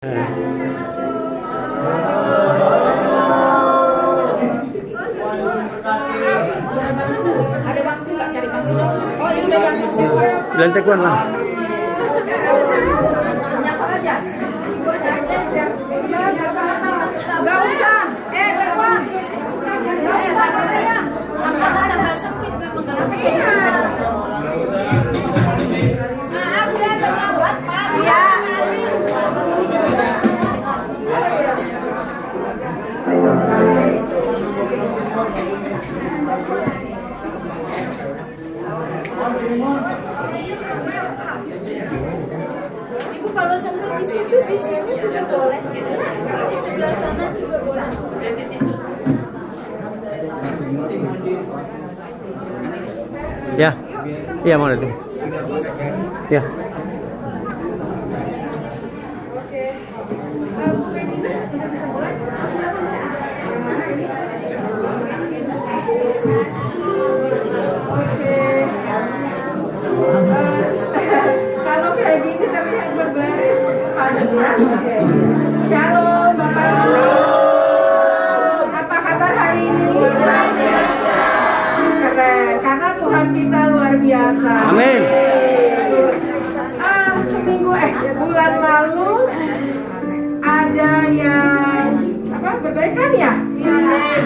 Ada bangku nggak, cari bangku dong. Oh ini udah bangku. Lantai kuan lah. Nyapa aja. Di situ aja. Nggak usah. Teruan. Nggak usah katanya. Malah tambah sempit memang. Maaf ya terlambat Pak. Ya. Ibu kalau sempit di situ, di sini juga boleh. Di sebelah sana juga boleh. Ya. Iya mau itu. Ya. Kalau kayak gini terlihat berbaris padat ya. Shalom Bapak Ibu. Apa kabar hari ini? Luar biasa. Keren, karena Tuhan kita luar biasa. Amin. Bulan lalu ada yang berbaikan ya?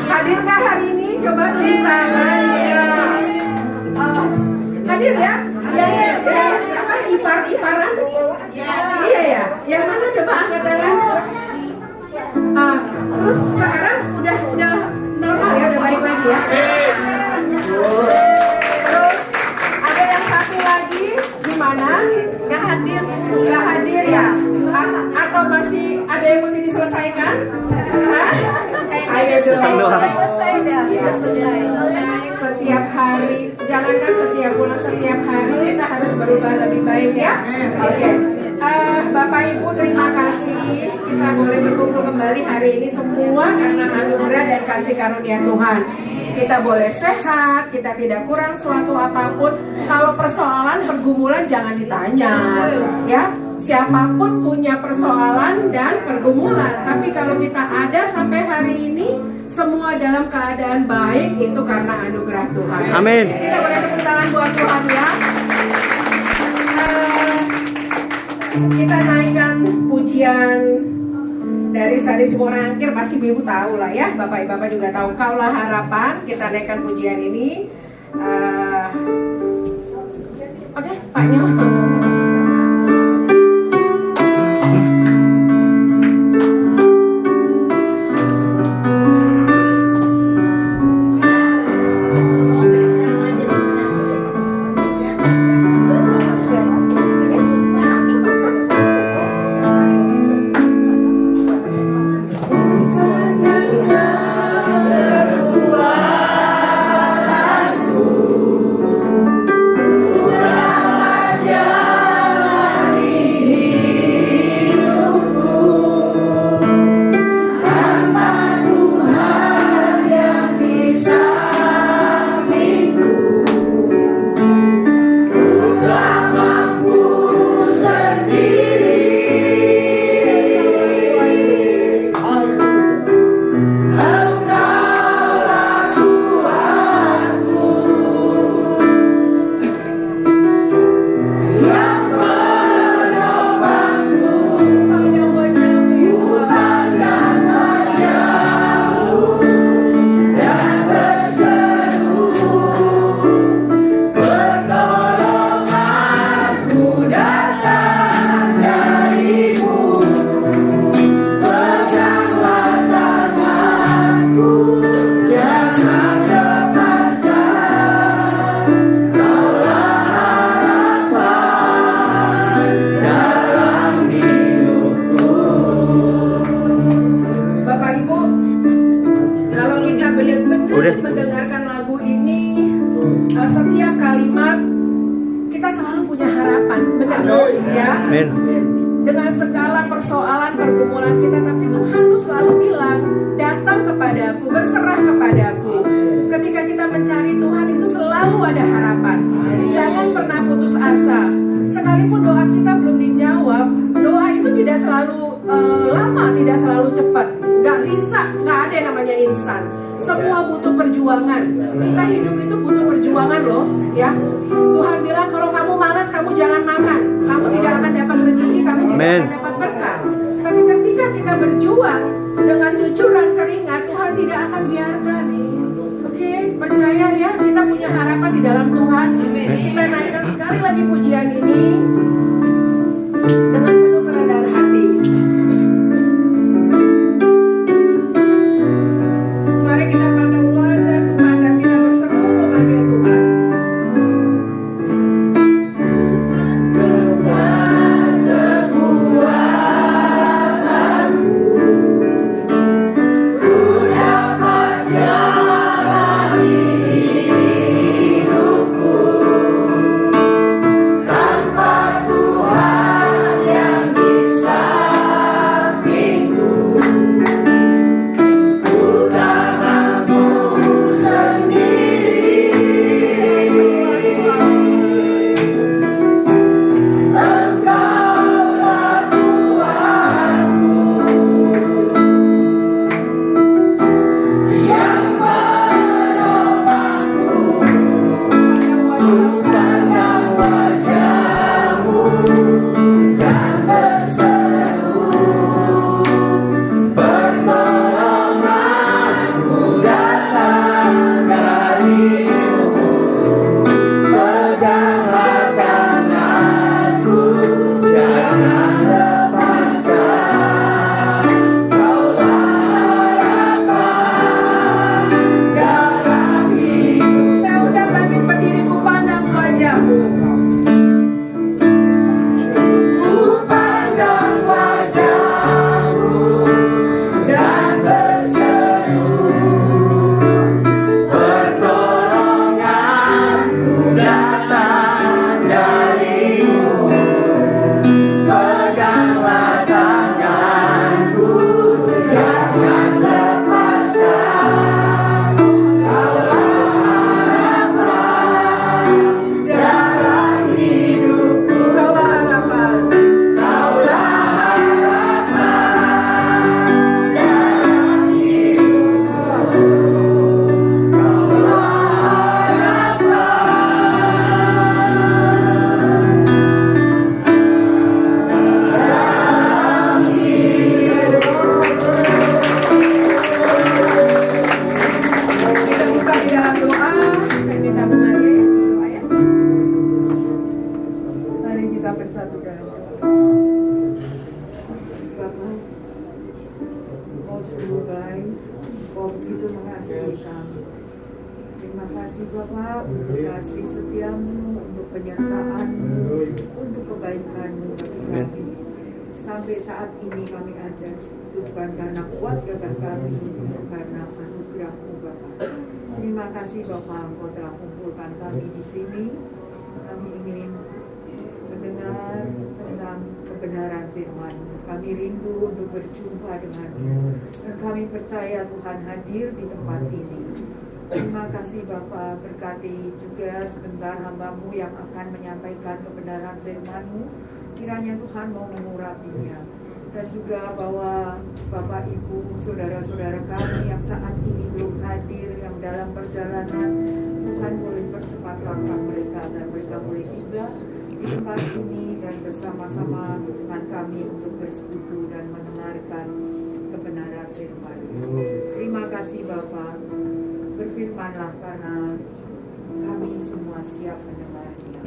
Hadir nggak hari ini? Coba tulis tangan ya. Hadir ya? Ipar-iparan? Iya ya. Yang mana coba angkat tangan? Terus sekarang udah normal ya, udah baik lagi ya. Terus ada yang satu lagi gimana? Nggak hadir ya? Atau masih ada yang mesti diselesaikan? Ayo dong. Selesai dah. Selesai. Setiap hari, jangankan setiap bulan, setiap hari kita harus berubah lebih baik ya. Oke. Bapak Ibu terima kasih, kita boleh berkumpul kembali hari ini semua karena anugerah dan kasih karunia Tuhan. Kita boleh sehat, kita tidak kurang suatu apapun. Kalau persoalan, pergumulan jangan ditanya, ya. Siapapun punya persoalan dan pergumulan. Tapi kalau kita ada sampai hari ini, semua dalam keadaan baik, itu karena anugerah Tuhan. Amin. Kita boleh tepuk tangan buat Tuhan ya. Kita naikkan pujian dari Sari Sumorangkir, pasti ibu tahu lah ya, bapak-bapak juga tahu. Kaulah harapan, kita naikkan pujian ini. Oke, Pak Nyo. Mendengarkan lagu ini, setiap kalimat kita selalu punya harapan, benar ya? Dengan segala persoalan, pergumulan kita, tapi Tuhan tuh selalu bilang, datang kepadaku, berserah kepadaku. Ketika kita mencari Tuhan itu selalu ada harapan. Jangan pernah putus asa. Sekalipun doa kita belum dijawab, doa itu tidak selalu lama, tidak selalu cepat. Nggak bisa, nggak ada yang namanya instan. Semua butuh perjuangan. Kita hidup itu butuh perjuangan loh, ya. Tuhan bilang kalau kamu malas, kamu jangan makan. Kamu tidak akan dapat rezeki, kamu tidak Amen. akan dapat berkat. Tapi ketika kita berjuang dengan cucuran keringat, Tuhan tidak akan biarkan. Oke, percaya ya, kita punya harapan di dalam Tuhan. Kita naikkan sekali lagi pujian ini dengan penuh kerendahan hati. Mari kita pandang wajah Tuhan dan kita berseru memanggil Tuhan. Bapa, untuk kasih setiamu, untuk penyertaan-Mu, untuk kebaikan-Mu bagi kami. Sampai saat ini kami ada, bukan karena kuat gagah kami, karena anugerah-Mu Bapa. Terima kasih Bapa, Engkau telah kumpulkan kami di sini. Kami ingin mendengar tentang kebenaran firman-Mu. Kami rindu untuk berjumpa dengan-Mu. Dan kami percaya Tuhan hadir di tempat ini. Terima kasih Bapa, berkati juga sebentar hamba-Mu yang akan menyampaikan kebenaran firman-Mu. Kiranya Tuhan mau mengurapinya. Dan juga bahwa Bapak Ibu, saudara-saudara kami yang saat ini belum hadir, yang dalam perjalanan, Tuhan boleh percepat langkah mereka dan mereka boleh tiba di tempat ini dan bersama-sama dengan kami untuk bersekutu dan mendengarkan kebenaran firman-Mu. Terima kasih Bapak. Berfirmanlah karena kami semua siap mendengarnya.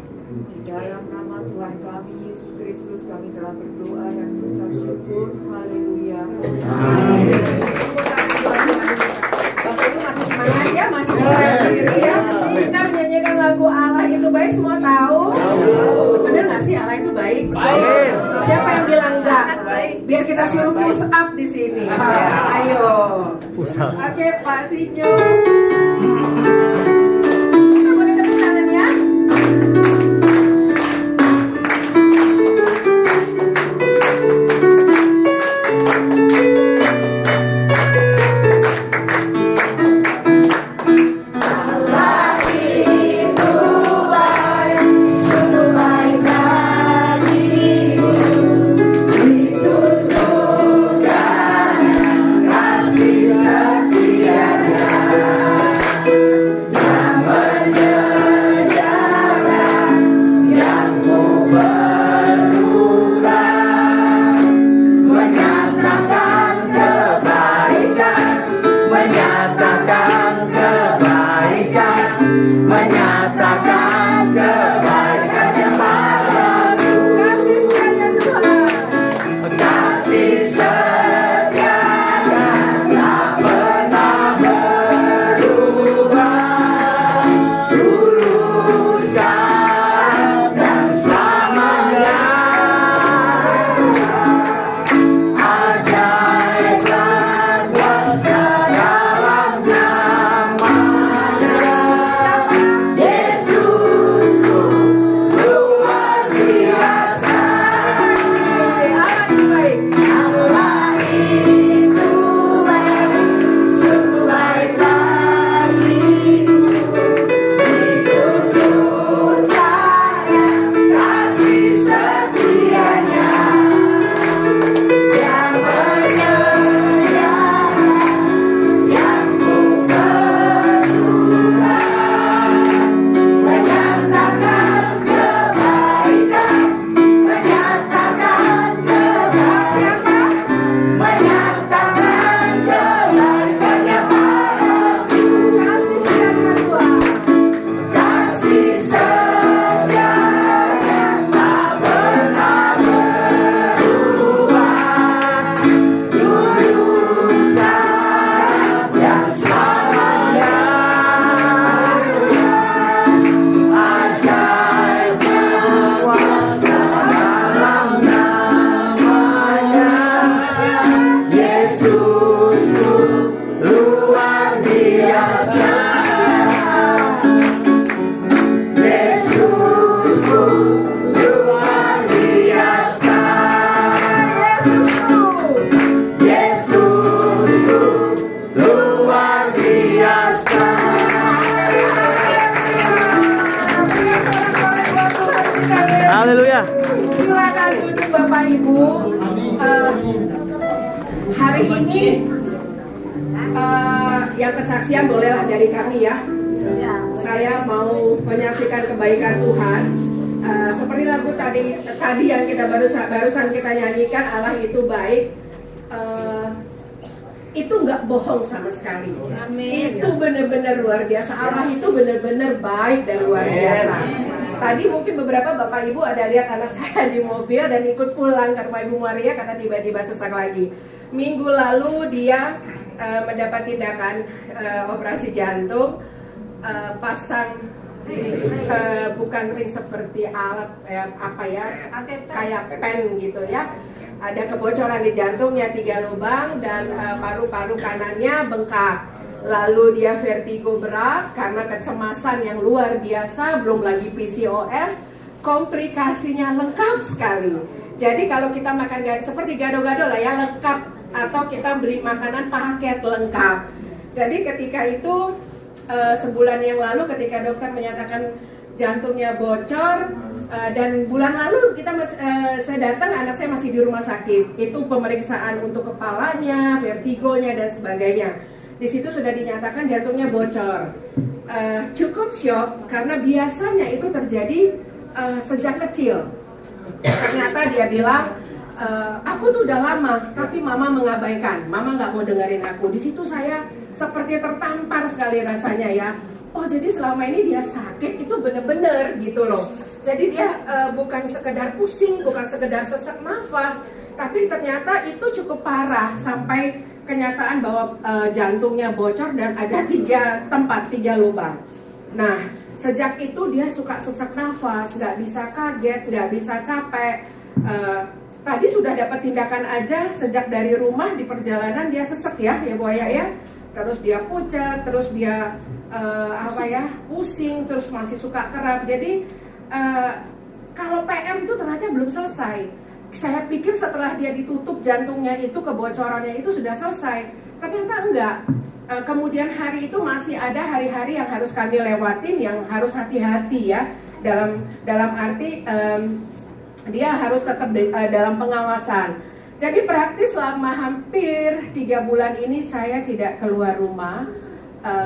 Di dalam nama Tuhan kami Yesus Kristus kami telah berdoa dan mengucap syukur. Haleluya. Amin. Bapak Ibu masih semangat ya, masih berdiri ya. Kita menyanyikan lagu Allah itu baik, semua tahu. Benar nggak sih Allah itu baik? Baik. Siapa yang bilang enggak? Biar kita suruh push up di sini. Ayo. Push up. Oke, Pak Sinyo. Kita boleh tepuk tangan ya. Dituntun hari ini yang kesaksian bolehlah dari kami ya. Saya mau menyaksikan kebaikan Tuhan. Seperti lagu tadi yang kita barusan kita nyanyikan, Allah itu baik. Itu nggak bohong sama sekali. Amin. Itu benar-benar luar biasa. Allah itu benar-benar baik dan luar biasa. Tadi mungkin beberapa bapak ibu ada lihat anak saya di mobil dan ikut pulang ke rumah Ibu Maria karena tiba-tiba sesak lagi. Minggu lalu dia mendapat tindakan operasi jantung, pasang bukan ring seperti alat kayak pen gitu ya. Ada kebocoran di jantungnya 3 lubang dan paru-paru kanannya bengkak. Lalu dia vertigo berat karena kecemasan yang luar biasa, belum lagi PCOS, komplikasinya lengkap sekali. Jadi kalau kita makan seperti gado-gado lah ya, lengkap, atau kita beli makanan paket lengkap. Jadi ketika itu sebulan yang lalu ketika dokter menyatakan jantungnya bocor, dan bulan lalu saya datang, anak saya masih di rumah sakit. Itu pemeriksaan untuk kepalanya, vertigonya dan sebagainya. Di situ sudah dinyatakan jantungnya bocor. Cukup syok karena biasanya itu terjadi sejak kecil. Ternyata dia bilang, aku tuh udah lama, tapi mama mengabaikan, mama nggak mau dengerin aku. Di situ saya seperti tertampar sekali rasanya ya. Oh jadi selama ini dia sakit itu bener-bener gitu loh. Jadi dia bukan sekedar pusing, bukan sekedar sesak nafas, tapi ternyata itu cukup parah sampai kenyataan bahwa jantungnya bocor dan ada 3 lubang. Nah sejak itu dia suka sesak nafas, nggak bisa kaget, nggak bisa capek. Tadi sudah dapat tindakan aja sejak dari rumah di perjalanan dia sesek ya Bu Aya ya. Terus dia pucat, terus dia pusing, terus masih suka kerap. Jadi kalau PR itu ternyata belum selesai. Saya pikir setelah dia ditutup jantungnya itu, kebocorannya itu sudah selesai. Ternyata enggak. Kemudian hari itu masih ada hari-hari yang harus kami lewatin, yang harus hati-hati ya. Dalam arti dia harus tetap dalam pengawasan. Jadi praktis selama hampir 3 bulan ini saya tidak keluar rumah.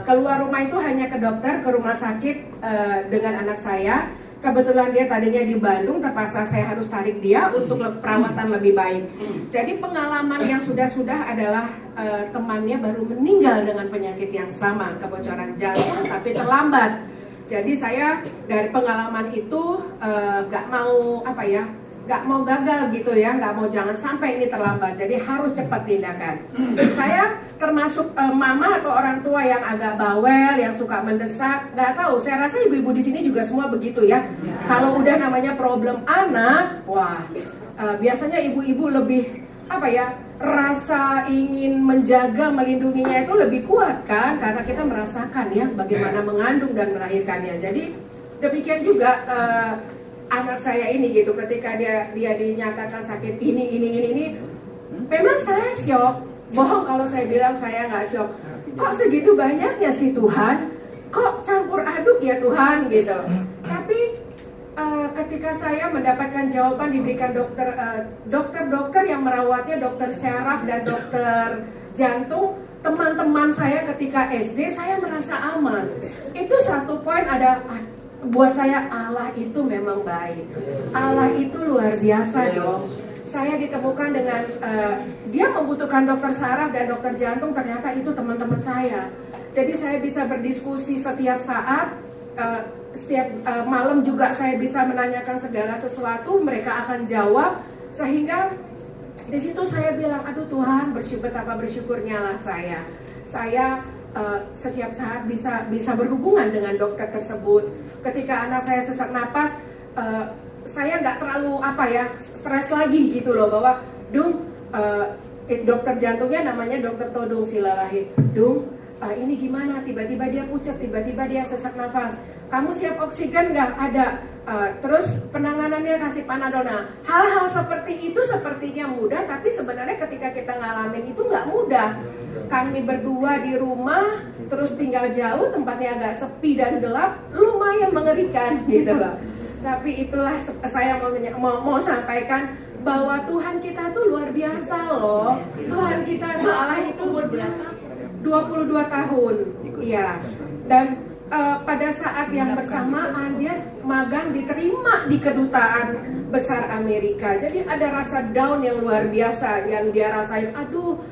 Keluar rumah itu hanya ke dokter, ke rumah sakit dengan anak saya. Kebetulan dia tadinya di Bandung, terpaksa saya harus tarik dia untuk perawatan lebih baik. Jadi pengalaman yang sudah-sudah adalah temannya baru meninggal dengan penyakit yang sama, kebocoran jantung tapi terlambat. Jadi saya dari pengalaman itu nggak mau gagal gitu ya, nggak mau jangan sampai ini terlambat. Jadi harus cepat tindakan. Saya termasuk mama atau orang tua yang agak bawel, yang suka mendesak. Nggak tahu, saya rasa ibu-ibu di sini juga semua begitu ya. Kalau udah namanya problem anak, wah biasanya ibu-ibu lebih rasa ingin menjaga, melindunginya itu lebih kuat kan, karena kita merasakan ya bagaimana mengandung dan melahirkannya. Jadi demikian juga anak saya ini gitu, ketika dia dinyatakan sakit ini, memang saya syok. Bohong kalau saya bilang saya nggak syok. Kok segitu banyaknya sih Tuhan? Kok campur aduk ya Tuhan gitu. Tapi ketika saya mendapatkan jawaban, diberikan dokter yang merawatnya, dokter syaraf dan dokter jantung, teman-teman saya ketika SD, saya merasa aman. Itu satu poin buat saya, Allah itu memang baik. Allah itu luar biasa dong. Saya ditemukan dengan dia membutuhkan dokter saraf dan dokter jantung, ternyata itu teman-teman saya. Jadi saya bisa berdiskusi setiap saat, setiap malam juga saya bisa menanyakan segala sesuatu, mereka akan jawab. Sehingga di situ saya bilang, aduh Tuhan, betapa bersyukurnya lah saya. Saya setiap saat bisa berhubungan dengan dokter tersebut. Ketika anak saya sesak napas, saya nggak terlalu stres lagi gitu loh, bahwa dokter jantungnya namanya dokter Todung Silalahi. Ini gimana? Tiba-tiba dia pucat, tiba-tiba dia sesak nafas. Kamu siap oksigen nggak? Ada. Terus penanganannya kasih Panadol. Nah, hal-hal seperti itu sepertinya mudah, tapi sebenarnya ketika kita ngalamin itu nggak mudah. Kami berdua di rumah, terus tinggal jauh, tempatnya agak sepi dan gelap, lumayan mengerikan gitu loh. Tapi itulah saya mau sampaikan, bahwa Tuhan kita tuh luar biasa loh. Tuhan kita tuh Allah itu 22 tahun. Iya. Dan pada saat yang bersamaan dia magang diterima di kedutaan besar Amerika. Jadi ada rasa down yang luar biasa yang dia rasain. Aduh,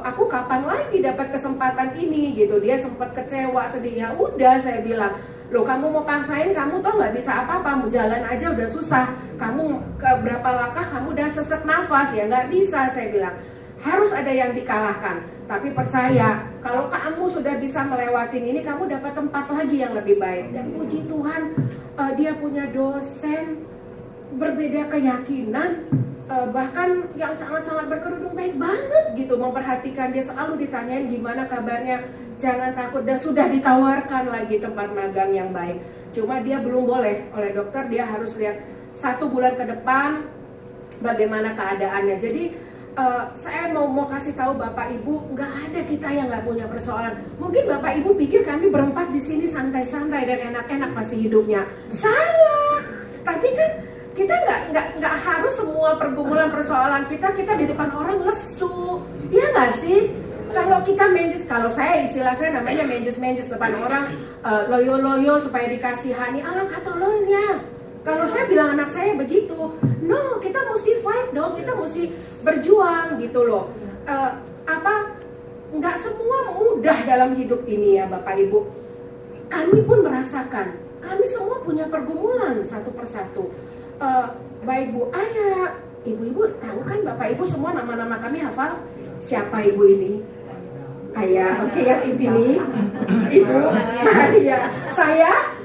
aku kapan lagi dapat kesempatan ini gitu. Dia sempat kecewa, sedih. Ya udah, saya bilang, loh kamu mau paksain, kamu tuh nggak bisa apa-apa, mau jalan aja udah susah. Kamu ke berapa langkah kamu udah sesak nafas, ya nggak bisa. Saya bilang harus ada yang dikalahkan. Tapi percaya, kalau kamu sudah bisa melewatin ini, kamu dapat tempat lagi yang lebih baik. Dan puji Tuhan, dia punya dosen berbeda keyakinan, bahkan yang sangat-sangat berkerudung, baik banget gitu, memperhatikan dia, selalu ditanyain gimana kabarnya, jangan takut, dan sudah ditawarkan lagi tempat magang yang baik. Cuma dia belum boleh oleh dokter, dia harus lihat 1 bulan ke depan bagaimana keadaannya. Jadi saya mau kasih tahu Bapak Ibu, nggak ada kita yang nggak punya persoalan. Mungkin Bapak Ibu pikir kami berempat di sini santai-santai dan enak-enak pasti hidupnya. Salah. Tapi kan kita nggak harus semua pergumulan persoalan kita di depan orang lesu. Iya nggak sih? Kalau kita menjes, kalau saya istilah saya namanya menjes depan orang, loyo supaya dikasihani, alangkah tolongnya. Kalau saya bilang anak saya begitu, no, kita mesti fight dong, kita mesti berjuang gitu loh. Nggak semua mudah dalam hidup ini ya Bapak Ibu. Kami pun merasakan, kami semua punya pergumulan satu persatu. Baik Bu Ayah, ibu-ibu tahu kan Bapak Ibu semua nama-nama kami hafal? Siapa ibu ini? Ayah, oke, yang ini, Ibu Maria, saya,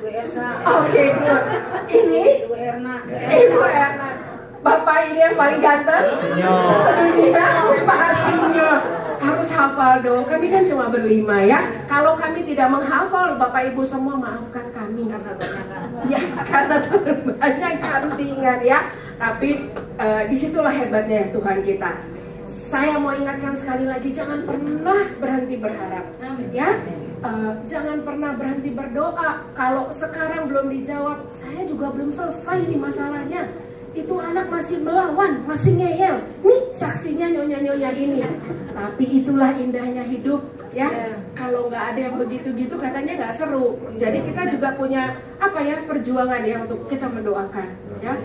oke, good. Ini Ibu Erna, Bapak ini yang paling ganteng sedunia, Pak Sinyo. Harus hafal dong, kami kan cuma berlima ya. Kalau kami tidak menghafal, Bapak Ibu semua maafkan kami. Ya, karena banyak harus diingat ya. Tapi disitulah hebatnya Tuhan kita. Saya mau ingatkan sekali lagi, jangan pernah berhenti berharap, ya. Jangan pernah berhenti berdoa. Kalau sekarang belum dijawab, saya juga belum selesai nih masalahnya. Itu anak masih melawan, masih ngeyel. Nih saksinya nyonya-nyonya ini. Tapi itulah indahnya hidup, ya. Kalau nggak ada yang begitu-gitu, katanya nggak seru. Jadi kita juga punya perjuangan ya untuk kita mendoakan, ya.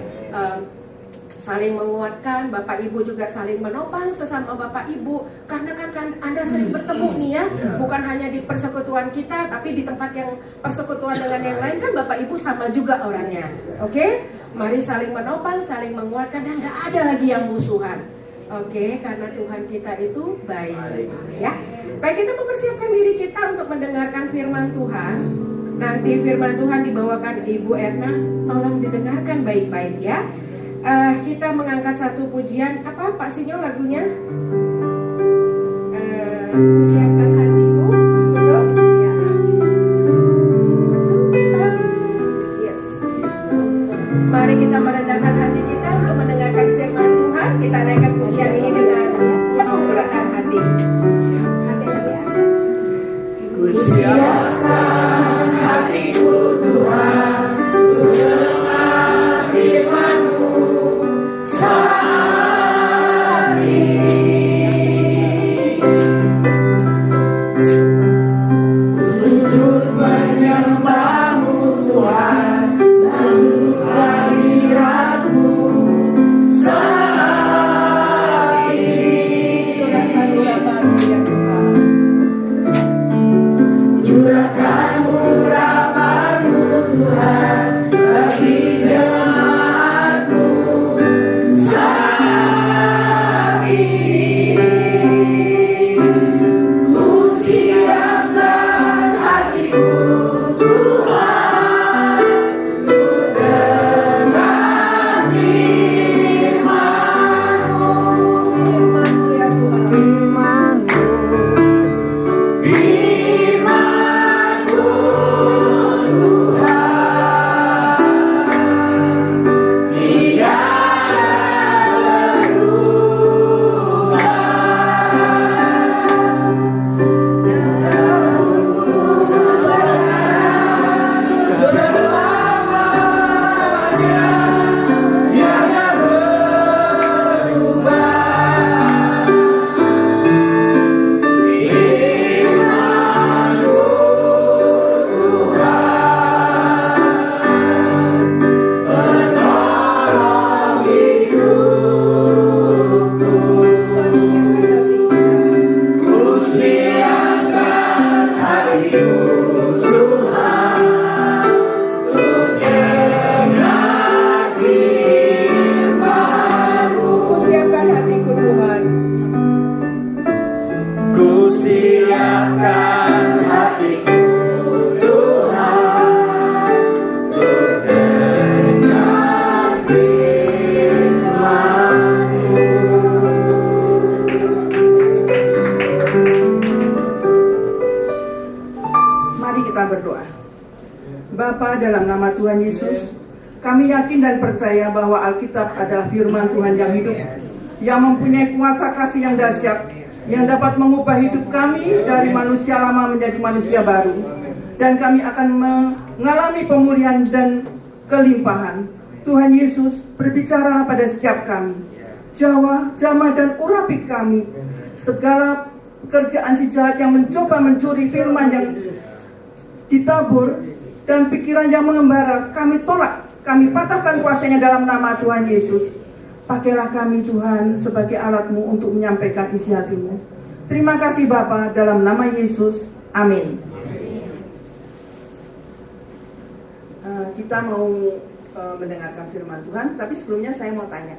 Saling menguatkan, Bapak Ibu juga saling menopang sesama Bapak Ibu. Karena kan Anda sering bertemu nih ya, bukan hanya di persekutuan kita, tapi di tempat yang persekutuan dengan yang lain kan Bapak Ibu sama juga orangnya. Oke? Mari saling menopang, saling menguatkan, dan gak ada lagi yang musuhan. Oke? Karena Tuhan kita itu baik. Ya. Baik, kita mempersiapkan diri kita untuk mendengarkan firman Tuhan. Nanti firman Tuhan dibawakan Ibu Erna, tolong didengarkan baik-baik ya. Kita mengangkat satu pujian. Apa Pak Sinyo lagunya? Kusiapkan hatiku. Betul? Ya. Yes. Mari kita merendahkan hati kita untuk mendengarkan firman Tuhan. Kita naikkan pujian ini dengan penuh kerendahan hati. Kusiapkan hatiku Tuhan, untuk dengar firman-Mu. Saat ini Bapa, dalam nama Tuhan Yesus, kami yakin dan percaya bahwa Alkitab adalah firman Tuhan yang hidup, yang mempunyai kuasa kasih yang dahsyat, yang dapat mengubah hidup kami dari manusia lama menjadi manusia baru. Dan kami akan mengalami pemulihan dan kelimpahan. Tuhan Yesus, berbicaralah pada setiap kami. Jamah dan urapi kami segala pekerjaan si jahat yang mencoba mencuri firman yang ditabur dan pikiran yang mengembara. Kami tolak, kami patahkan kuasanya dalam nama Tuhan Yesus. Pakailah kami Tuhan sebagai alat-Mu untuk menyampaikan isi hati-Mu. Terima kasih Bapa, dalam nama Yesus, amin. Kita mau mendengarkan firman Tuhan, tapi sebelumnya saya mau tanya,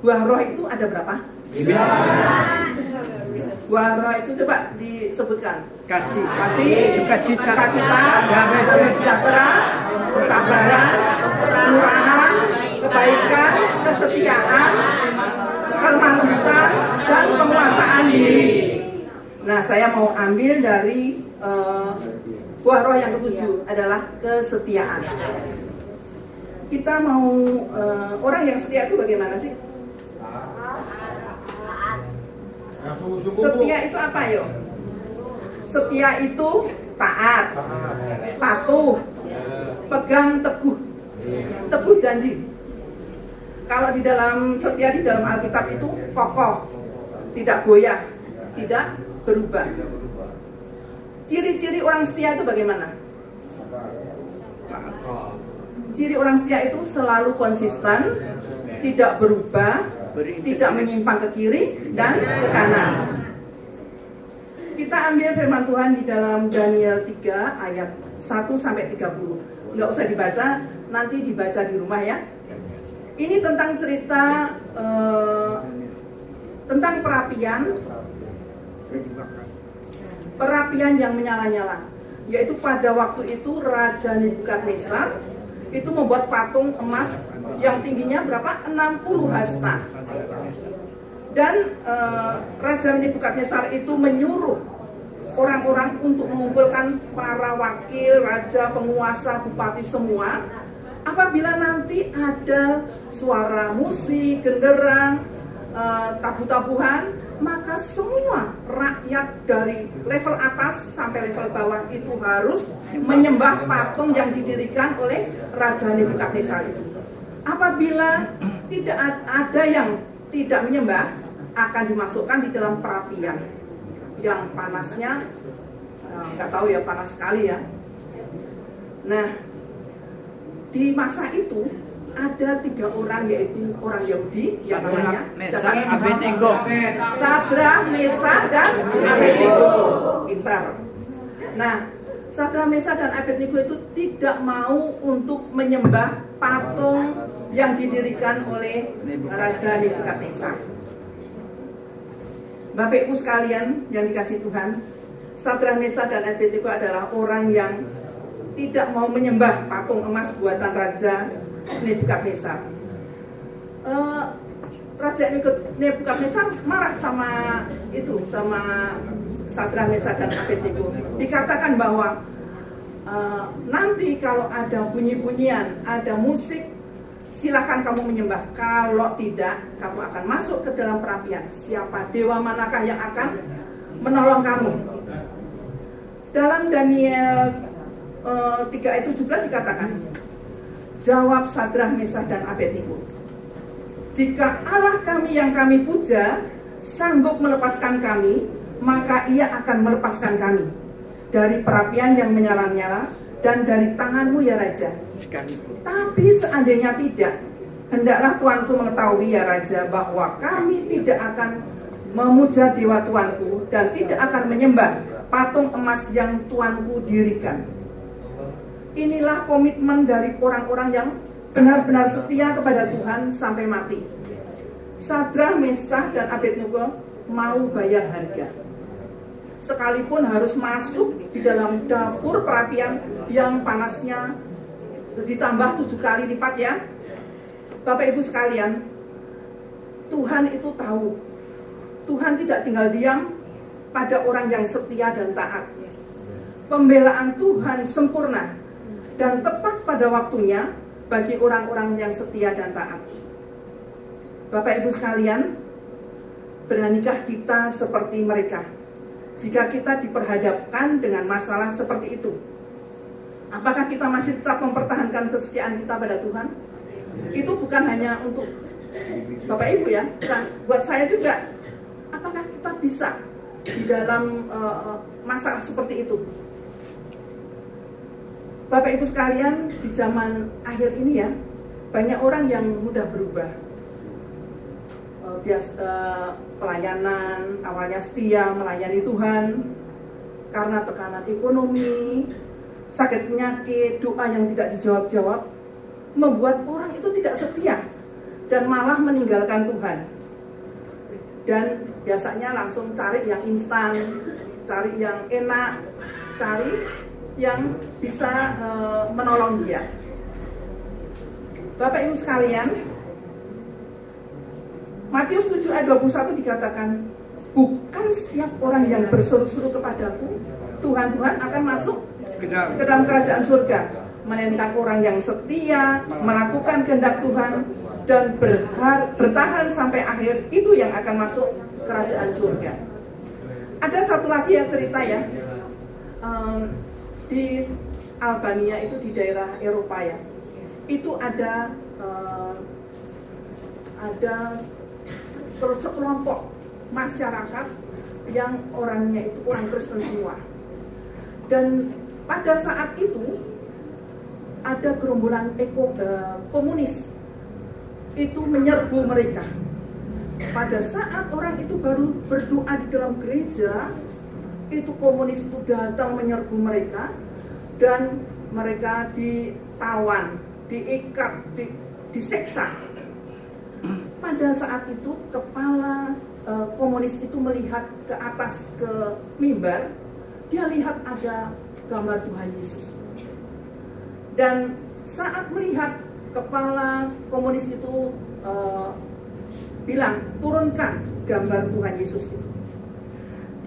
buah roh itu ada berapa? 9. Buah roh itu coba disebutkan. Kasih, Sukacita, damai sejahtera, kesabaran, kemurahan, kebaikan, kesetiaan, kelemah lembutan, dan penguasaan diri. Nah, saya mau ambil dari buah roh yang ketujuh adalah kesetiaan. Kita mau orang yang setia itu bagaimana sih? Setia itu apa yo? Setia itu taat, patuh, pegang teguh janji. Kalau di dalam setia di dalam Alkitab itu kokoh, tidak goyah, tidak berubah. Ciri-ciri orang setia itu bagaimana? Ciri orang setia itu selalu konsisten, tidak berubah, tidak menyimpang ke kiri dan ke kanan. Kita ambil firman Tuhan di dalam Daniel 3 ayat 1-30. Nggak usah dibaca, nanti dibaca di rumah ya. Ini tentang cerita tentang perapian yang menyala-nyala. Yaitu pada waktu itu Raja Nebukadnezar itu membuat patung emas yang tingginya berapa? 60 hasta. Dan Raja Nebukadnezar itu menyuruh orang-orang untuk mengumpulkan para wakil, raja, penguasa, bupati semua. Apabila nanti ada suara musik, genderang, tabu-tabuhan, maka semua rakyat dari level atas sampai level bawah itu harus menyembah patung yang didirikan oleh Raja Nebukadnezar itu. Apabila tidak ada yang tidak menyembah, akan dimasukkan di dalam perapian yang panasnya nggak tahu ya, panas sekali ya. Nah, di masa itu ada 3 orang, yaitu orang Yahudi yang namanya Sadrah, Mesah, dan Abednego. Pintar. Nah, Sadrah, Mesah, dan Abednego itu tidak mau untuk menyembah patung yang didirikan oleh Raja Nebukadnezar. Bapak Ibu sekalian yang dikasihi Tuhan, Sadrah, Mesah, dan Abednego adalah orang yang tidak mau menyembah patung emas buatan Raja Nebukadnezar. Raja Nebukadnezar marah sama Sadrah, Mesah, dan Abednego. Dikatakan bahwa nanti kalau ada bunyi-bunyian, ada musik, silakan kamu menyembah. Kalau tidak, kamu akan masuk ke dalam perapian. Siapa dewa manakah yang akan menolong kamu? Dalam Daniel 3 ayat 17 dikatakan, jawab Sadrah, Mesah, dan Abednego, jika Allah kami yang kami puja sanggup melepaskan kami, maka ia akan melepaskan kami dari perapian yang menyala-nyala dan dari tanganmu ya Raja. Tapi seandainya tidak, hendaklah Tuanku mengetahui ya Raja, bahwa kami tidak akan memuja dewa Tuanku dan tidak akan menyembah patung emas yang Tuanku dirikan. Inilah komitmen dari orang-orang yang benar-benar setia kepada Tuhan sampai mati. Sadrah, Mesah, dan Abednego mau bayar harga, sekalipun harus masuk di dalam dapur perapian yang panasnya ditambah 7 kali lipat ya. Bapak Ibu sekalian, Tuhan itu tahu. Tuhan tidak tinggal diam pada orang yang setia dan taat. pembelaan Tuhan sempurna dan tepat pada waktunya bagi orang-orang yang setia dan taat. Bapak Ibu sekalian, beranikah kita seperti mereka jika kita diperhadapkan dengan masalah seperti itu? Apakah kita masih tetap mempertahankan kesetiaan kita pada Tuhan? Itu bukan hanya untuk Bapak Ibu ya, buat saya juga. Apakah kita bisa di dalam masalah seperti itu? Bapak Ibu sekalian, di zaman akhir ini ya, banyak orang yang mudah berubah. Pelayanan, awalnya setia melayani Tuhan, karena tekanan ekonomi, sakit penyakit, doa yang tidak dijawab-jawab, membuat orang itu tidak setia dan malah meninggalkan Tuhan. Dan biasanya langsung cari yang instan, cari yang enak, cari yang bisa menolong dia. Bapak Ibu sekalian, Matius 7 ayat 21 dikatakan, bukan setiap orang yang berseru-seru kepadaku, Tuhan, Tuhan akan masuk ke dalam kerajaan surga, melainkan orang yang setia, melakukan kehendak Tuhan, dan bertahan sampai akhir, itu yang akan masuk kerajaan surga. Ada satu lagi yang cerita ya, di Albania itu di daerah Eropa ya, itu ada sekelompok masyarakat yang orangnya itu orang Kristen semua. Dan pada saat itu ada gerombolan komunis itu menyerbu mereka. Pada saat orang itu baru berdoa di dalam gereja, itu komunis itu datang menyerbu mereka dan mereka ditawan, diikat, diseksa. Pada saat itu kepala komunis itu melihat ke atas ke mimbar, dia lihat ada gambar Tuhan Yesus. Dan saat melihat, kepala komunis itu bilang, turunkan gambar Tuhan Yesus itu.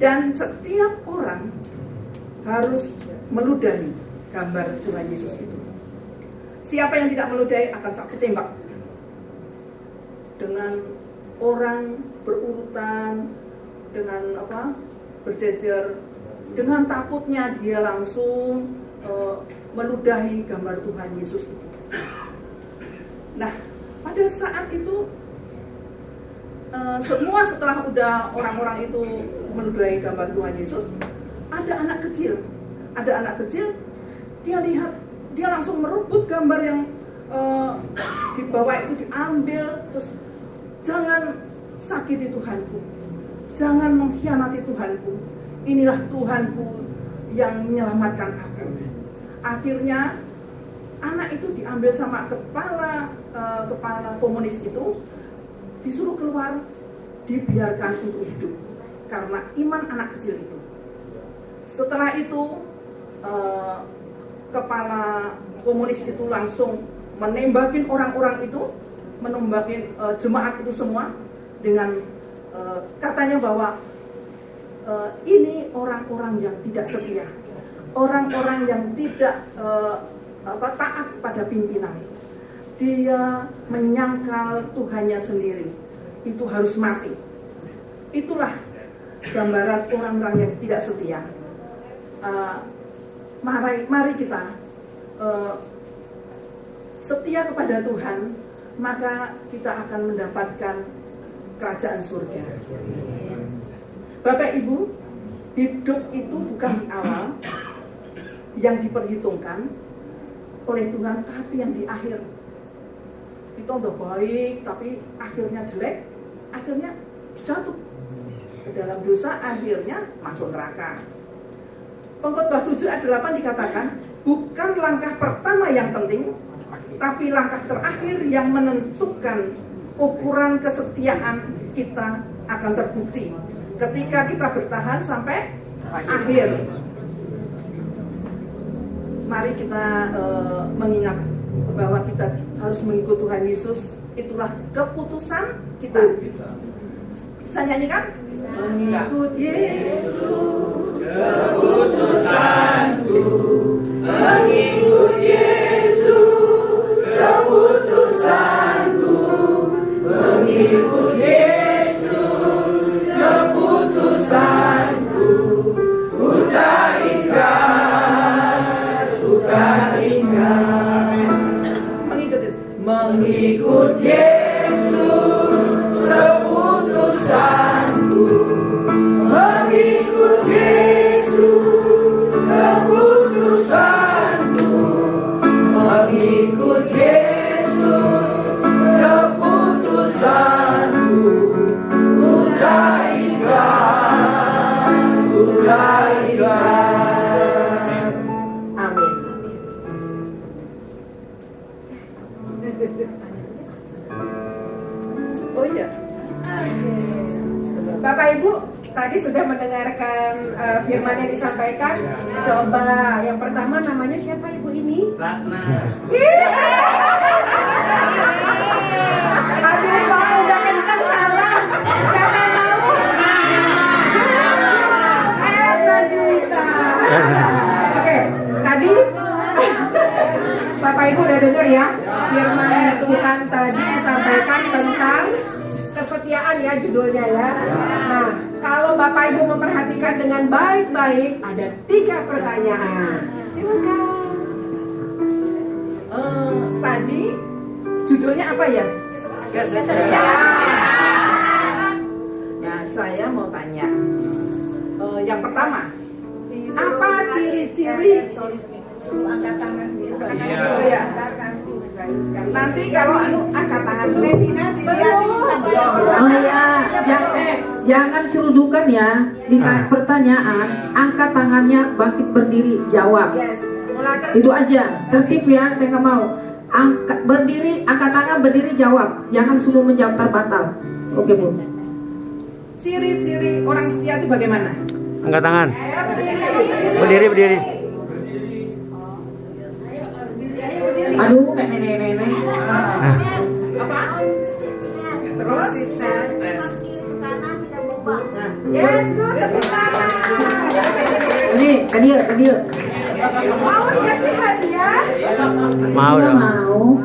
Dan setiap orang harus meludahi gambar Tuhan Yesus itu. Siapa yang tidak meludahi akan ditembak. Dengan orang berurutan, dengan berjejer, dengan takutnya dia langsung meludahi gambar Tuhan Yesus itu. Nah, pada saat itu semua setelah udah orang-orang itu meludahi gambar Tuhan Yesus, ada anak kecil, dia lihat, dia langsung merebut gambar yang di bawah itu, diambil, terus jangan sakiti Tuhanku, jangan mengkhianati Tuhanku, inilah Tuhanku yang menyelamatkan aku. Akhirnya anak itu diambil sama kepala komunis itu, disuruh keluar, dibiarkan untuk hidup karena iman anak kecil itu. Setelah itu kepala komunis itu langsung menembakin orang-orang itu, menembakin jemaat itu semua dengan katanya bahwa ini orang-orang yang tidak setia, orang-orang yang tidak taat pada pimpinan. Dia menyangkal Tuhannya sendiri, itu harus mati. Itulah gambaran orang-orang yang tidak setia. Mari kita setia kepada Tuhan, maka kita akan mendapatkan kerajaan surga. Bapak Ibu, hidup itu bukan di awal yang diperhitungkan oleh Tuhan, tapi yang di akhir. Kita udah baik, tapi akhirnya jelek, akhirnya jatuh ke dalam dosa, akhirnya masuk neraka. Pengkhotbah 7 ayat 8 dikatakan, bukan langkah pertama yang penting, tapi langkah terakhir yang menentukan ukuran kesetiaan kita akan terbukti ketika kita bertahan sampai akhir. Mari kita mengingat bahwa kita harus mengikut Tuhan Yesus. Itulah keputusan kita. Bisa nyanyikan? Mengikut Yesus Mengikut Yesus, keputusanku. Mengikut Yesus, keputusanku. Mengikut Yesus, keputusanku. Ku tak ikhlas, ku tak ikhlas. Amin. Oh iya. Bapak Ibu tadi sudah mendengarkan firman yang disampaikan. Coba yang pertama namanya siapa Ibu ini? Ratna. Aduh Pak, udah kencang salah. Siapa yang mau? Juwita. Oke, tadi Bapak Ibu udah dengar ya firman Tuhan tadi disampaikan tentang kesetiaan ya judulnya ya. Nah, kalau Bapak Ibu memperhatikan dengan baik-baik ada 3 pertanyaan. Silakan. Tadi judulnya apa ya? Nah, saya mau tanya. Yang pertama, apa ciri-ciri? Oh ya. Nanti kalau angkat tangan dulu. Oh ya, jangan cerudukan ya. Di pertanyaan, angkat tangannya, bangkit berdiri, jawab. Itu aja, tertib ya, saya nggak mau. Angkat berdiri, angkat tangan, berdiri, jawab. Jangan semua menjawab terbatal. Oke Bu. Ciri-ciri orang setia itu bagaimana? Angkat tangan. Berdiri. Aduh, kayak nenek-nenek. Apa? Terus? Yes, good. Tepuk tangan. Ini, ke dia. Mau dikasih hadiah? Mau Nggak dong. mau.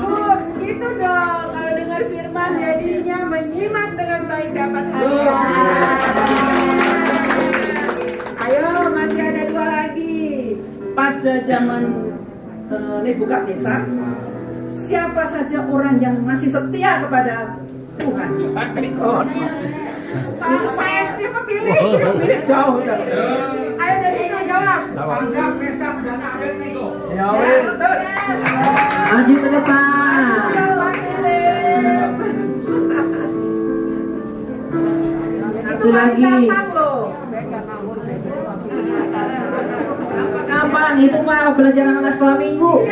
Good, gitu dong. Kalau dengar firman jadinya menyimak dengan baik dapat hadiah. Ayo, masih ada 2 lagi. Pada zaman Nebukadnezar, siapa saja orang yang masih setia kepada Tuhan? Siapa pilih? Pilih jauh. Ayo dari sini jawab. Ya, betul. Maju ke depan. Jawab pilih. Satu lagi. Gampang loh. Gampang, itu mah pelajaran anak sekolah minggu.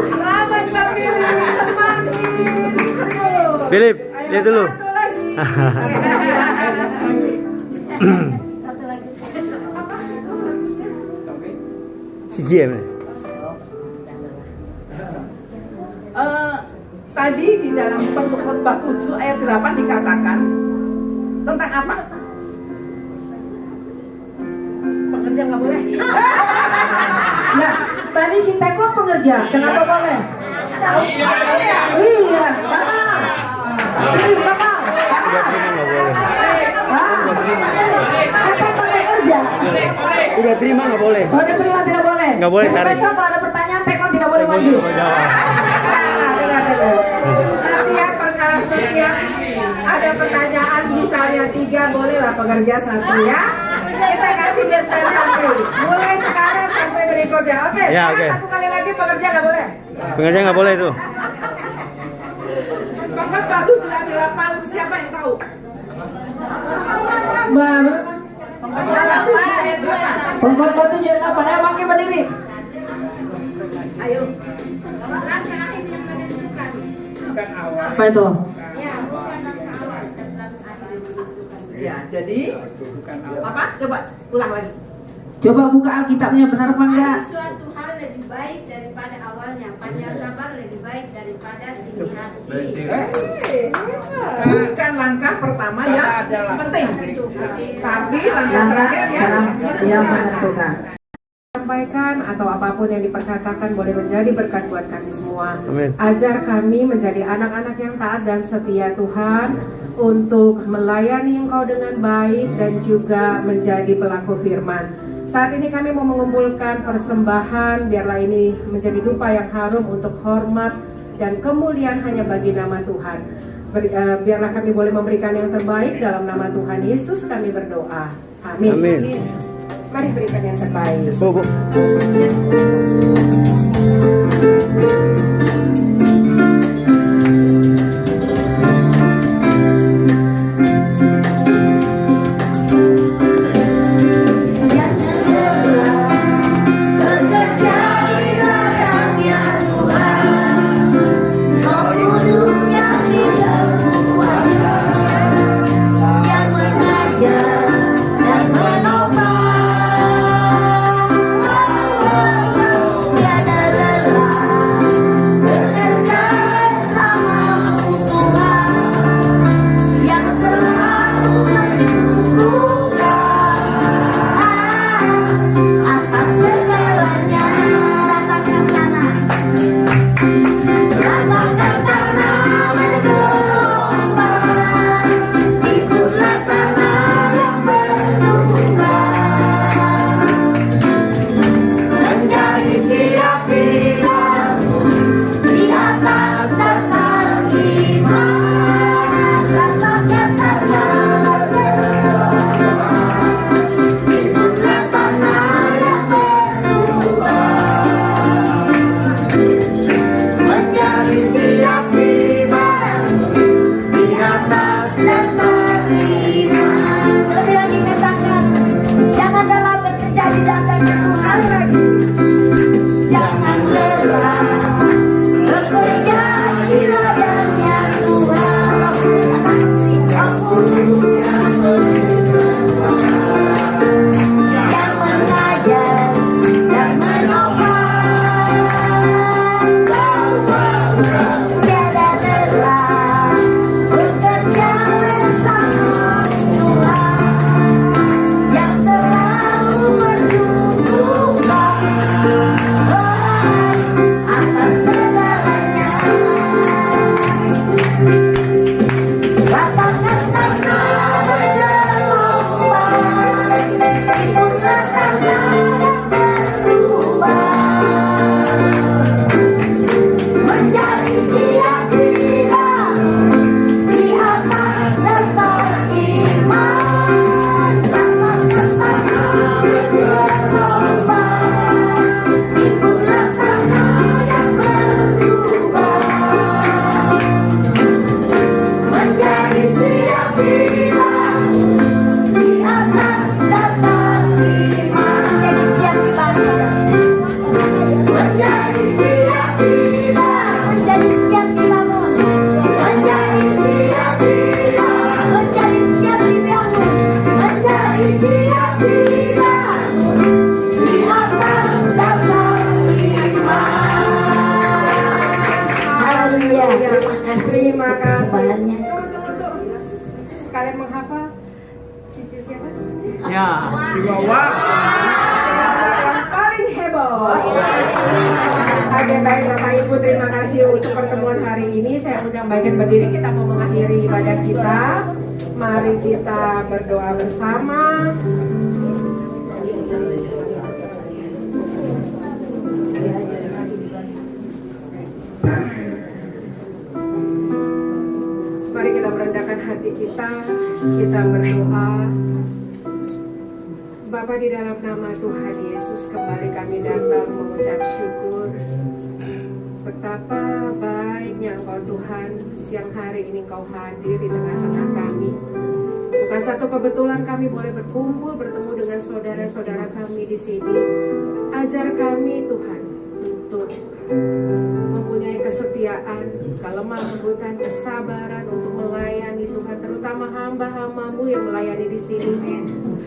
Selamat Pak Pilih, semakin serius. Philip, Ayo, lihat dulu. satu lagi. Si GM. Tadi di dalam Khotbah 7 ayat 8 dikatakan tentang apa? Pekerja nggak boleh. Ya, tadi si Teko pengerja, kenapa boleh? Iya, Bapak. Sini, Bapak. Apa pengerja? Udah terima nggak boleh. Oh, diterima tidak boleh. Nggak boleh, Sari. Besok kalau ada pertanyaan, Teko tidak boleh maju. Setiap ada pertanyaan misalnya 3 bolehlah pekerja 1 ya. Kita kasih dia sampai mulai sekarang sampai berikutnya. Oke. Ya, Sekarang oke. 1 kali lagi pekerja nggak boleh. Pengerja nggak boleh tuh. Khotbah 7 ayat 8 siapa yang tahu? Mbak, Khotbah 7 ayat 8. pengkhotbah 7 ayat 8, ayo bangkit berdiri. Ayo. Apa itu? Ya, jadi apa? Coba ulang lagi. Coba buka Alkitabnya, benar apa enggak? Suatu hal lebih baik daripada awalnya, panjang sabar lebih baik daripada tinggi hati. Bukan langkah pertama yang penting, langkah terakhirnya. yang menentukan. Sampaikan atau apapun yang diperkatakan boleh menjadi berkat buat kami semua. Amin. Ajar kami menjadi anak-anak yang taat dan setia Tuhan untuk melayani Engkau dengan baik dan juga menjadi pelaku firman. Saat ini kami mau mengumpulkan persembahan, biarlah ini menjadi dupa yang harum untuk hormat dan kemuliaan hanya bagi nama Tuhan. Biarlah kami boleh memberikan yang terbaik dalam nama Tuhan Yesus kami berdoa. Amin. Amin. Mari berikan yang terbaik. Bu. Terima kasih. Kalian menghafal cici siapa? Ya. Chihuahua. Yang paling heboh. Oke, baik Bapak Ibu, terima kasih untuk pertemuan hari ini. Saya undang bagian berdiri, kita mau mengakhiri ibadah kita. Mari kita berdoa bersama. Mari kita merendahkan hati kita berdoa. Bapa, di dalam nama Tuhan Yesus kembali kami datang mengucap syukur. Betapa baiknya Engkau Tuhan, siang hari ini Engkau hadir di tengah-tengah kami. Bukan satu kebetulan kami boleh berkumpul bertemu dengan saudara-saudara kami di sini. Ajar kami Tuhan untuk mempunyai kesetiaan, kelemah lembutan, kesabaran untuk melayani Tuhan, terutama hamba-hambamu yang melayani di sini.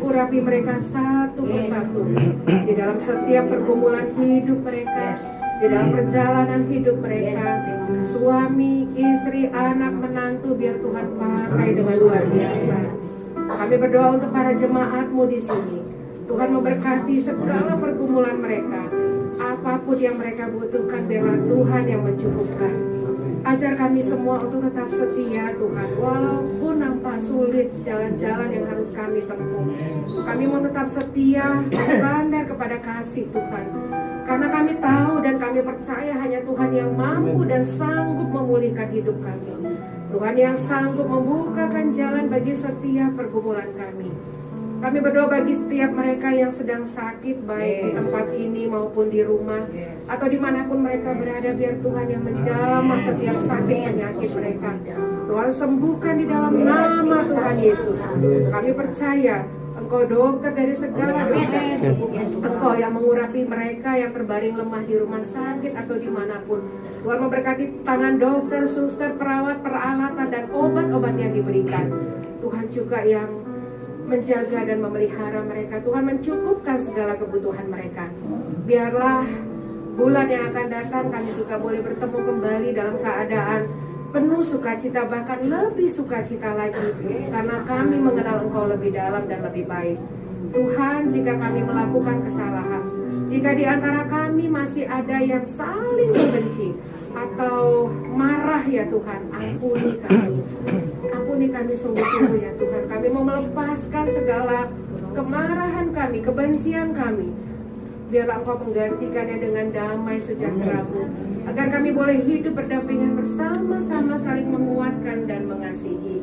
Urapi mereka satu persatu di dalam setiap pergumulan hidup mereka, di dalam perjalanan hidup mereka, suami, istri, anak, menantu, biar Tuhan pakai dengan luar biasa. Kami berdoa untuk para jemaat-Mu di sini. Tuhan memberkati segala pergumulan mereka. Apapun yang mereka butuhkan, biarlah Tuhan yang mencukupkan. Ajar kami semua untuk tetap setia Tuhan, walaupun nampak sulit jalan-jalan yang harus kami tempuh. Kami mau tetap setia, bersandar kepada kasih Tuhan. Karena kami tahu dan kami percaya hanya Tuhan yang mampu dan sanggup memulihkan hidup kami. Tuhan yang sanggup membukakan jalan bagi setiap pergumulan kami. Kami berdoa bagi setiap mereka yang sedang sakit, baik di tempat ini maupun di rumah, atau dimanapun mereka berada, biar Tuhan yang menjamah setiap sakit penyakit mereka. Tuhan sembuhkan di dalam nama Tuhan Yesus. Kami percaya Engkau dokter dari segala dokter. Engkau yang mengurapi mereka yang terbaring lemah di rumah sakit atau dimanapun. Tuhan memberkati tangan dokter, suster, perawat, peralatan, dan obat-obat yang diberikan. Tuhan juga yang menjaga dan memelihara mereka. Tuhan mencukupkan segala kebutuhan mereka. Biarlah bulan yang akan datang kami juga boleh bertemu kembali dalam keadaan penuh sukacita, bahkan lebih sukacita lagi, karena kami mengenal Engkau lebih dalam dan lebih baik. Tuhan, jika kami melakukan kesalahan, jika di antara kami masih ada yang saling membenci atau marah, ya Tuhan, ampuni kami. Ampuni kami sungguh-sungguh ya Tuhan. Kami mau melepaskan segala kemarahan kami, kebencian kami. Biarlah Engkau menggantikannya dengan damai sejahtera-Mu, agar kami boleh hidup berdampingan bersama-sama, saling menguatkan dan mengasihi.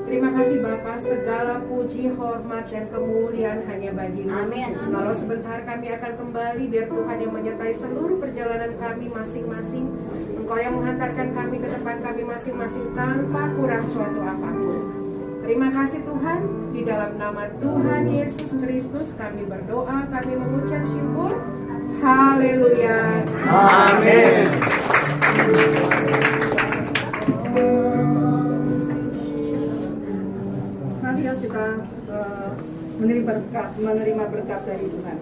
Terima kasih Bapa, segala puji, hormat, dan kemuliaan hanya bagi-Mu. Amin. Kalau sebentar kami akan kembali, biar Tuhan yang menyertai seluruh perjalanan kami masing-masing. Engkau yang menghantarkan kami ke tempat kami masing-masing tanpa kurang suatu apapun. Terima kasih Tuhan, di dalam nama Tuhan Yesus Kristus kami berdoa, kami mengucap syukur. Haleluya. Amin. Mari kita menerima berkat dari Tuhan.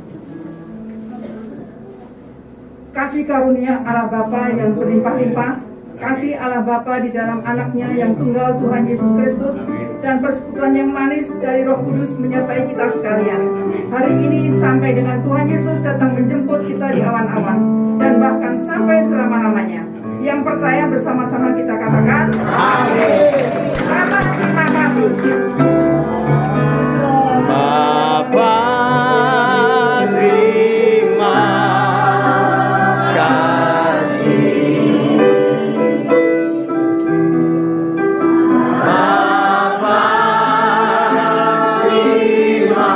Kasih karunia Allah Bapa yang berlimpah-limpah, kasih Allah Bapa di dalam anaknya yang tunggal Tuhan Yesus Kristus, dan persekutuan yang manis dari Roh Kudus menyertai kita sekalian. Hari ini sampai dengan Tuhan Yesus datang menjemput kita di awan-awan, dan bahkan sampai selama-lamanya. Yang percaya bersama-sama kita katakan amin. Selamat, terima kasih. Bapa, terima kasih. Bapa, terima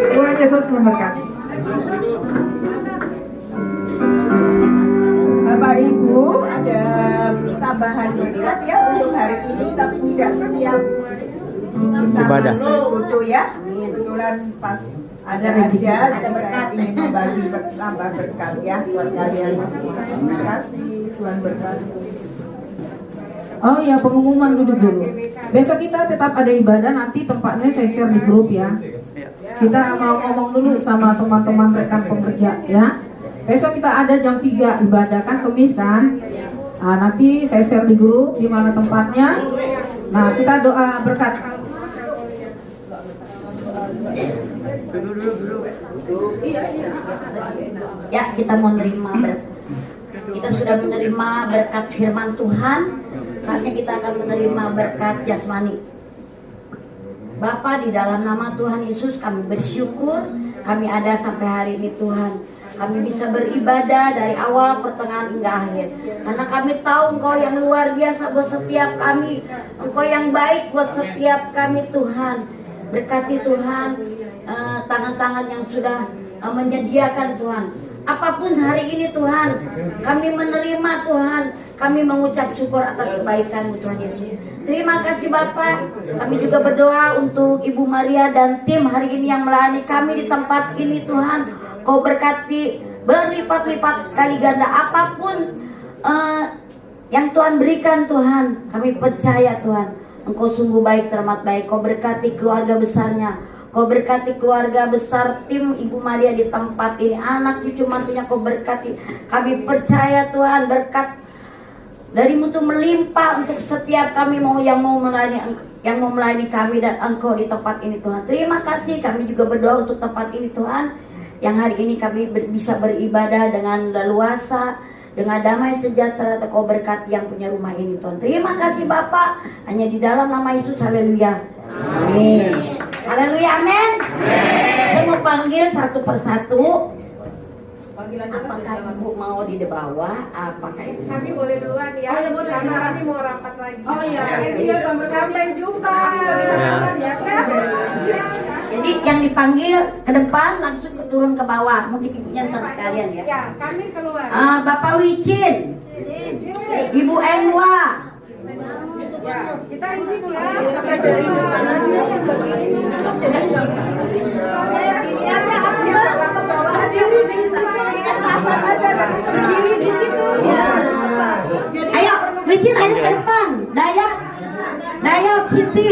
Tuhan Yesus memberkati. Bapak Ibu, ada tambahan berkat ya untuk hari ini, tapi tidak setiap kita Ibadah. foto ya. Kebetulan pas ada aja, ada berkat ingin membagi tambah berkat ya buat kalian. Terima kasih, Tuhan berkati. Oh ya, pengumuman dulu. Besok kita tetap ada ibadah, nanti tempatnya saya share di grup ya. Kita mau ngomong dulu sama teman-teman rekan pekerja ya. Besok kita ada jam 3 ibadah kan, Kemis kan. Nah, nanti saya share di grup di mana tempatnya. Nah, kita doa berkat. Ya, kita mau menerima berkat. Kita sudah menerima berkat firman Tuhan. Saatnya kita akan menerima berkat jasmani. Bapa, di dalam nama Tuhan Yesus kami bersyukur kami ada sampai hari ini Tuhan. Kami bisa beribadah dari awal, pertengahan hingga akhir. Karena kami tahu Engkau yang luar biasa buat setiap kami. Engkau yang baik buat setiap kami Tuhan. Berkati Tuhan tangan-tangan yang sudah menyediakan Tuhan. Apapun hari ini Tuhan, kami menerima Tuhan. Kami mengucap syukur atas kebaikan-Mu Tuhan Yesus. Terima kasih Bapak. Kami juga berdoa untuk Ibu Maria dan tim hari ini yang melayani kami di tempat ini Tuhan. Kau berkati berlipat-lipat kali ganda apapun yang Tuhan berikan Tuhan. Kami percaya Tuhan, Engkau sungguh baik, teramat baik. Kau berkati keluarga besarnya. Kau berkati keluarga besar tim Ibu Maria di tempat ini. Anak cucu mantunya Kau berkati. Kami percaya Tuhan, berkat dari-Mu tuh melimpah untuk setiap kami yang mau melayani kami dan Engkau di tempat ini Tuhan. Terima kasih. Kami juga berdoa untuk tempat ini Tuhan, yang hari ini kami bisa beribadah dengan leluasa, dengan damai sejahtera. Kau berkati yang punya rumah ini Tuhan. Terima kasih Bapak. Hanya di dalam nama Yesus. Haleluya. Amin. Haleluya. Amin. Saya mau panggil satu persatu. Apakah Ibu mau di bawah? Apakah Ibu? Kami boleh duluan ya. Oh, ya, boleh, karena silakan. kami mau rapat lagi. Oh iya, Sampai jumpa. ya. Jadi yang dipanggil ke depan langsung turun ke bawah. Mungkin ibunya ntar sekalian ya. Ya, kami keluar. Bapak Wicin, Ibu Enwa, Ya, kita ini ya. berdiri di situ. Ayo, Wicin ayo ke depan. Dayak Siti.